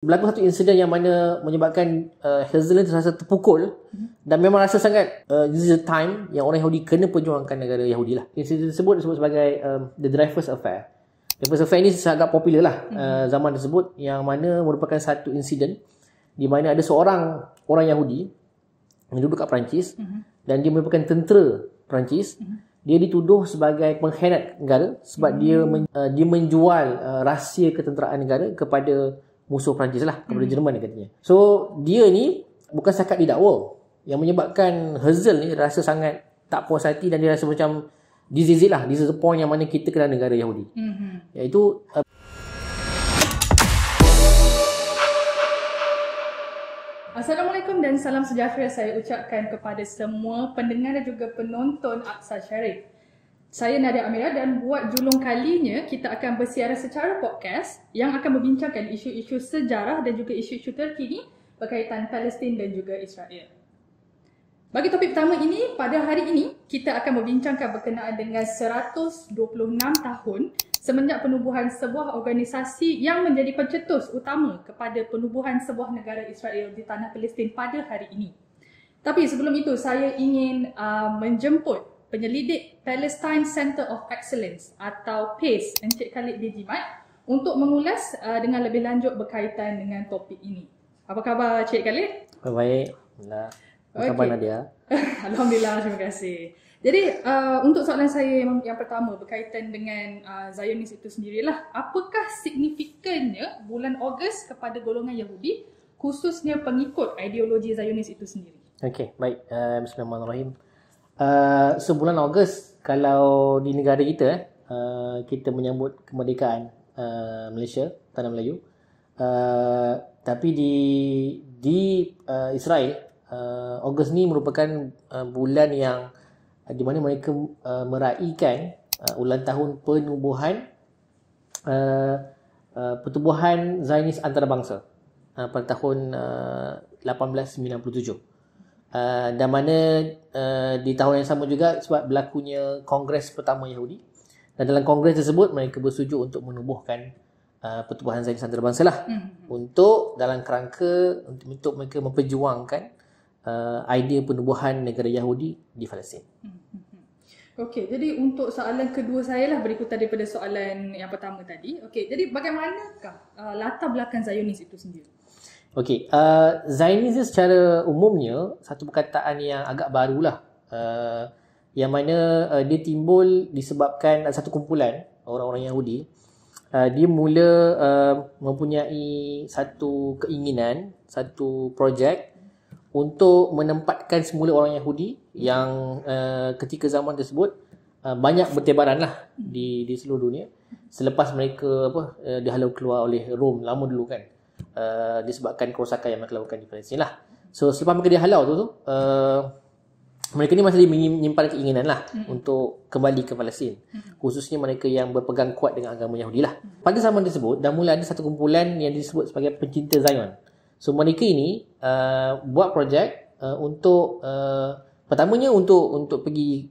Berlaku satu insiden yang mana menyebabkan Herzl terasa terpukul dan memang rasa sangat this is the time yang orang Yahudi kena perjuangkan negara Yahudi lah. Insiden tersebut disebut sebagai the Dreyfus Affair. Dreyfus Affair ni sangat popular lah zaman tersebut, yang mana merupakan satu insiden di mana ada seorang orang Yahudi yang duduk kat Perancis dan dia merupakan tentera Perancis. Dia dituduh sebagai pengkhianat negara sebab dia menjual rahsia ketenteraan negara kepada musuh Perancis lah, kepada Jerman katanya. So dia ni bukan setakat didakwa, yang menyebabkan Herzl ni rasa sangat tak puas hati dan dia rasa macam this is it lah, this is the point yang mana kita kena negara Yahudi. Iaitu Assalamualaikum dan salam sejahtera saya ucapkan kepada semua pendengar dan juga penonton Aqsa Syarif. Saya Nadia Amira dan buat julung kalinya kita akan bersiaran secara podcast yang akan membincangkan isu-isu sejarah dan juga isu-isu terkini berkaitan Palestin dan juga Israel. Bagi topik pertama ini, pada hari ini kita akan membincangkan berkenaan dengan 126 tahun semenjak penubuhan sebuah organisasi yang menjadi pencetus utama kepada penubuhan sebuah negara Israel di tanah Palestin pada hari ini. Tapi sebelum itu saya ingin menjemput penyelidik Palestine Center of Excellence atau PACE, Encik Khalid bin Jimat, untuk mengulas dengan lebih lanjut berkaitan dengan topik ini. Apa khabar Encik Khalid? baik. Alhamdulillah. Apa khabar Nadia? Alhamdulillah, terima kasih. Jadi untuk soalan saya yang pertama berkaitan dengan Zionis itu sendirilah. Apakah signifikannya bulan Ogos kepada golongan Yahudi, khususnya pengikut ideologi Zionis itu sendiri? Okey, baik. Bismillahirrahmanirrahim. Sebulan Ogos, kalau di negara kita kita menyambut kemerdekaan Malaysia, Tanah Melayu. Tapi di Israel, Ogos ni merupakan bulan yang di mana mereka meraihkan ulang tahun penubuhan pertubuhan Zionis antarabangsa pada tahun 1897. Dan mana di tahun yang sama juga sebab berlakunya Kongres pertama Yahudi, dan dalam Kongres tersebut mereka bersetuju untuk menubuhkan pertubuhan Zionis antarabangsa lah, untuk dalam kerangka untuk mereka memperjuangkan idea penubuhan negara Yahudi di Palestin. Okey, jadi untuk soalan kedua saya lah, berikutan daripada soalan yang pertama tadi. Okey, jadi bagaimanakah latar belakang Zionis itu sendiri? Okey, Zionism secara umumnya satu perkataan yang agak barulah, yang mana dia timbul disebabkan satu kumpulan orang-orang Yahudi. Dia mula mempunyai satu keinginan, satu projek untuk menempatkan semula orang Yahudi yang ketika zaman tersebut banyak bertebaran lah di seluruh dunia selepas mereka dihalau keluar oleh Rom lama dulu kan. Disebabkan kerosakan yang mereka lakukan di Palestin lah. So selepas mereka dihalau tu mereka ni masih menyimpan keinginan lah untuk kembali ke Palestin, khususnya mereka yang berpegang kuat dengan agama Yahudi lah. Pada zaman tersebut dah mula ada satu kumpulan yang disebut sebagai pencinta Zion. So mereka ini buat projek untuk pertamanya untuk pergi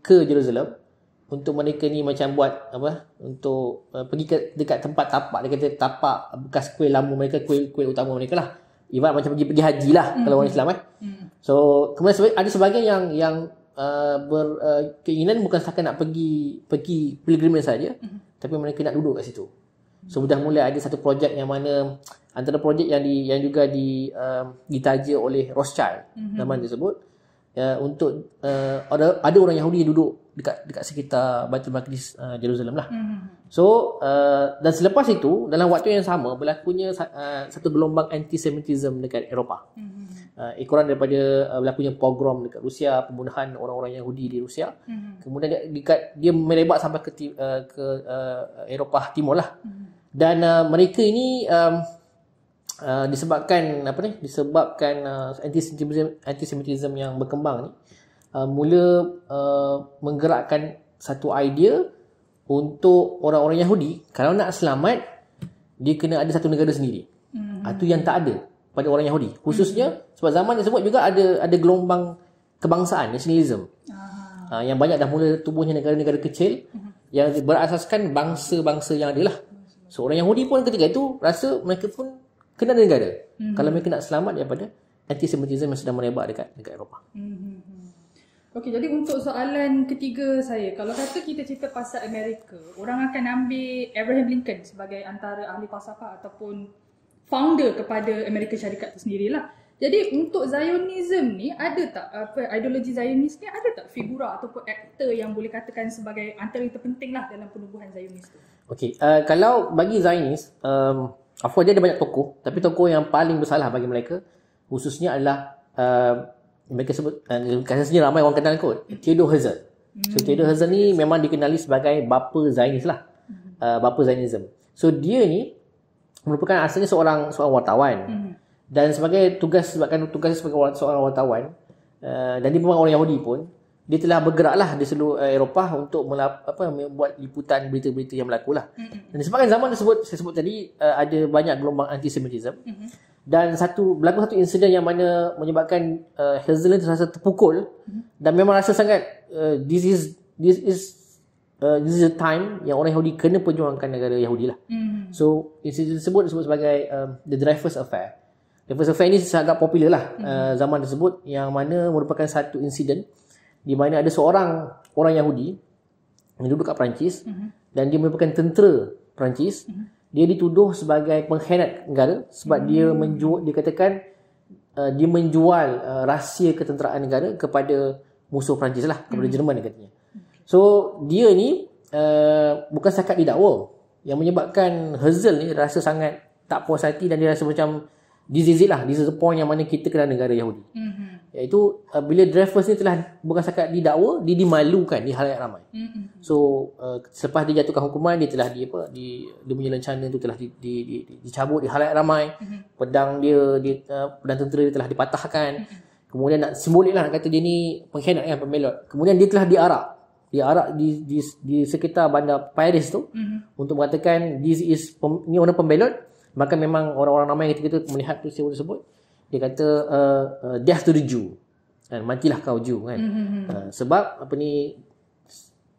ke Jerusalem, untuk mereka ni macam buat untuk pergi dekat tempat tapak, dia kata tapak bekas kuil lama mereka, kuil utama mereka lah, ibarat macam pergi haji lah kalau orang Islam So kemudian ada sebahagian yang berkeinginan bukan setakat nak pergi pilgrimage saja, tapi mereka nak duduk kat situ. So dah mula ada satu projek yang mana antara projek yang juga ditaja oleh Rothschild zaman tersebut, untuk ada orang Yahudi yang duduk dekat sekitar Baitul Maqdis, Jerusalem lah. So dan selepas itu dalam waktu yang sama berlakunya satu gelombang antisemitism dekat Eropah. Ekoran daripada berlakunya pogrom dekat Rusia, pembunuhan orang-orang Yahudi di Rusia. Kemudian dia merebak sampai ke Eropah Timur lah. Dan mereka ini disebabkan antisemitism yang berkembang ni, mula menggerakkan satu idea untuk orang-orang Yahudi, kalau nak selamat dia kena ada satu negara sendiri. Itu yang tak ada pada orang Yahudi, khususnya sebab zaman tersebut juga ada gelombang kebangsaan, nasionalisme, yang banyak dah mula tubuhnya negara-negara kecil yang berasaskan bangsa-bangsa yang ada lah. So orang Yahudi pun ketika itu rasa mereka pun kena ada negara. Kalau mereka nak selamat daripada anti-Semitism yang sedang merebak dekat Eropah. Okey, jadi untuk soalan ketiga saya, kalau kata kita cerita pasal Amerika, orang akan ambil Abraham Lincoln sebagai antara ahli falsafah ataupun founder kepada Amerika Syarikat itu sendirilah. Jadi untuk Zionism ni ada tak ideologi Zionis ni ada tak figura ataupun aktor yang boleh katakan sebagai antara yang terpenting lah dalam penubuhan Zionis tu? Okey, kalau bagi Zionis, of course dia ada banyak tokoh, tapi tokoh yang paling bersalah bagi mereka khususnya adalah mereka sebut rasanya ramai orang kenal kot, Theodor Herzl. So Theodor Herzl ni memang dikenali sebagai bapa Zionis lah, bapa Zionism. So dia ni merupakan asalnya seorang wartawan. Dan sebagai sebabkan tugas sebagai seorang wartawan, dan dia memang orang Yahudi pun, dia telah bergeraklah di seluruh Eropah untuk membuat liputan berita-berita yang berlaku lah. Dan disebabkan zaman tersebut, saya sebut tadi, ada banyak gelombang anti-Semitism. Dan berlaku satu insiden yang mana menyebabkan Herzl terasa terpukul, dan memang rasa sangat this is a time yang orang Yahudi kena perjuangkan negara Yahudi lah. So insiden tersebut disebut sebagai the Dreyfus Affair. Dreyfus Affair ni sangat popular lah zaman tersebut, yang mana merupakan satu insiden di mana ada seorang orang Yahudi yang duduk kat Perancis, dan dia merupakan tentera Perancis. Dia dituduh sebagai pengkhianat negara sebab dia dikatakan dia menjual rahsia ketenteraan negara kepada musuh Perancis lah, kepada Jerman katanya. So dia ni bukan setakat didakwa, yang menyebabkan Herzl ni rasa sangat tak puas hati, dan dia rasa macam this is the point yang mana kita kena negara Yahudi. Iaitu bila Dreyfus ni telah bukan setakat didakwa, dia dimalukan di halayak ramai. So selepas dia jatuhkan hukuman, dia telah dia punya lencana tu telah dicabut di halayak ramai. Pedang tentera dia telah dipatahkan. Kemudian nak simbolik lah, nak kata dia ni pengkhianat kan, pembelot. Kemudian dia telah diarak di sekitar bandar Paris tu, untuk mengatakan ni orang pembelot. Maka memang orang-orang ramai ketika itu melihat peristiwa tersebut, dia kata death to the Jew, kan, matilah kau Jew kan. Sebab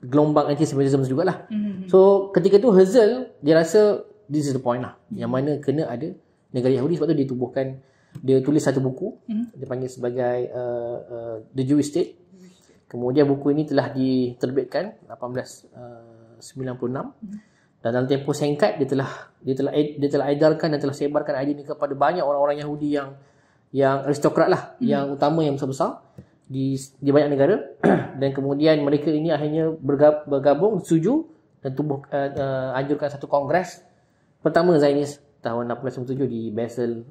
gelombang anti-Semitism jugalah. So ketika tu Herzl dia rasa this is the point lah, yang mana kena ada negara Yahudi. Sebab tu dia tulis satu buku, dia panggil sebagai The Jewish State. Kemudian buku ini telah diterbitkan 1896. Dan dalam tempoh singkat dia telah edarkan dan telah sebarkan idea ini kepada banyak orang-orang Yahudi yang aristokrat lah, yang utama, yang besar-besar di banyak negara. Dan kemudian mereka ini akhirnya bergabung, setuju, dan anjurkan satu kongres pertama Zionis tahun 1897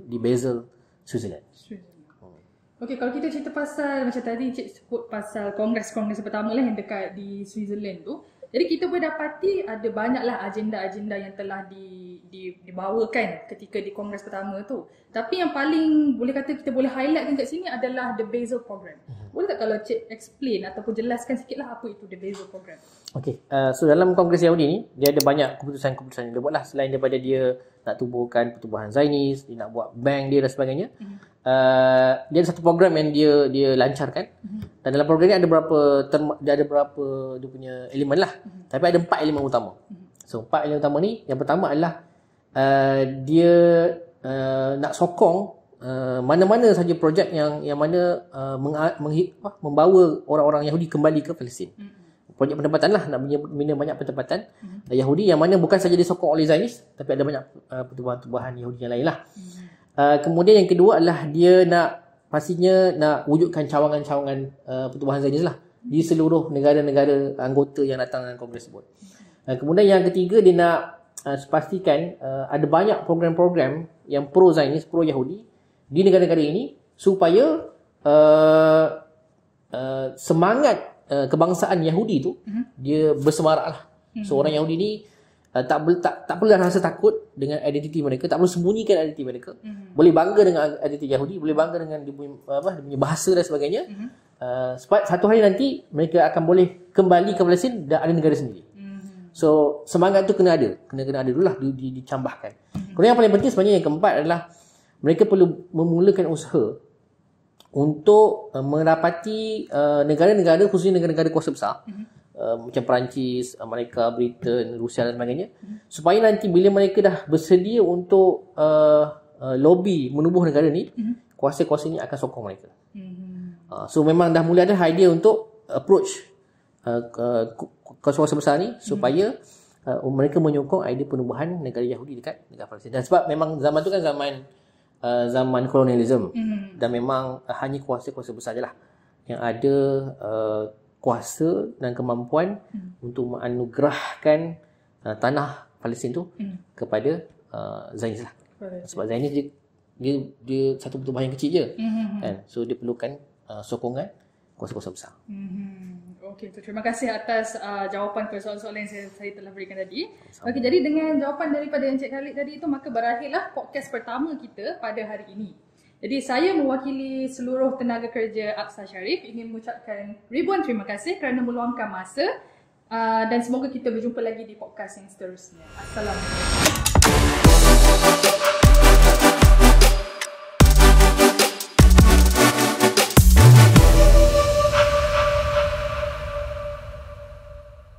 di Basel, Switzerland. Okey, kalau kita cerita pasal macam tadi Cik sebut pasal kongres pertama lah yang dekat di Switzerland tu. Jadi kita boleh dapati ada banyaklah agenda-agenda yang telah dibawakan ketika di kongres pertama tu. Tapi yang paling boleh kata kita boleh highlightkan kat sini adalah the Basel Program. Boleh tak kalau Cik explain ataupun jelaskan sikitlah apa itu the Basel Program? Okey, so dalam kongres Yahudi ni dia ada banyak keputusan-keputusan yang dia buat lah. Selain daripada dia nak tubuhkan pertubuhan Zionis, dia nak buat bank dia dan sebagainya. Dia ada satu program yang dia lancarkan. Dan dalam program ni ada berapa dia punya elemen lah. Tapi ada 4 elemen utama. So 4 elemen utama ni, yang pertama adalah dia nak sokong mana-mana saja projek yang mana membawa orang-orang Yahudi kembali ke Palestin. Projek pendapatan lah, nak bina banyak pendapatan Yahudi, yang mana bukan saja disokong oleh Zionis, tapi ada banyak pertubuhan-pertubuhan Yahudi yang lain lah. Kemudian yang kedua adalah dia pastinya nak wujudkan cawangan-cawangan pertubuhan Zionis lah di seluruh negara-negara anggota yang datang dalam kongres tersebut. Kemudian yang ketiga, dia nak pastikan ada banyak program-program yang pro-Zionis, pro-Yahudi di negara-negara ini, supaya semangat kebangsaan Yahudi tu dia bersemarak lah. So orang Yahudi ni tak perlu rasa takut dengan identiti mereka, tak perlu sembunyikan identiti mereka. Boleh bangga dengan identiti Yahudi, boleh bangga dengan dia punya bahasa dan sebagainya. Sebab satu hari nanti mereka akan boleh kembali ke Palestin dan ada negara sendiri. So semangat tu kena ada dululah, dicambahkan. Kemudian yang paling penting sebenarnya yang keempat adalah mereka perlu memulakan usaha untuk mendapati negara-negara, khususnya negara-negara kuasa besar, macam Perancis, Amerika, Britain, Rusia dan sebagainya, supaya nanti bila mereka dah bersedia untuk lobby menubuh negara ni, kuasa-kuasa ni akan sokong mereka. So memang dah mula ada idea untuk approach kuasa-kuasa besar ni supaya mereka menyokong idea penubuhan negara Yahudi dekat negara Palestin. Dan sebab memang zaman tu kan zaman kolonialisme, dan memang hanya kuasa-kuasa besar je lah yang ada kuasa dan kemampuan untuk menganugerahkan tanah Palestin tu kepada Zionis lah. Sebab Zionis dia satu pertubuhan yang kecil je, kan? So dia perlukan sokongan kuasa-kuasa besar. Okey, terima kasih atas jawapan persoalan-soalan yang saya telah berikan tadi. Okey, jadi dengan jawapan daripada Encik Khalid tadi itu, maka berakhirlah podcast pertama kita pada hari ini. Jadi saya mewakili seluruh tenaga kerja Aqsa Sharif ingin mengucapkan ribuan terima kasih kerana meluangkan masa, dan semoga kita berjumpa lagi di podcast yang seterusnya. Assalamualaikum.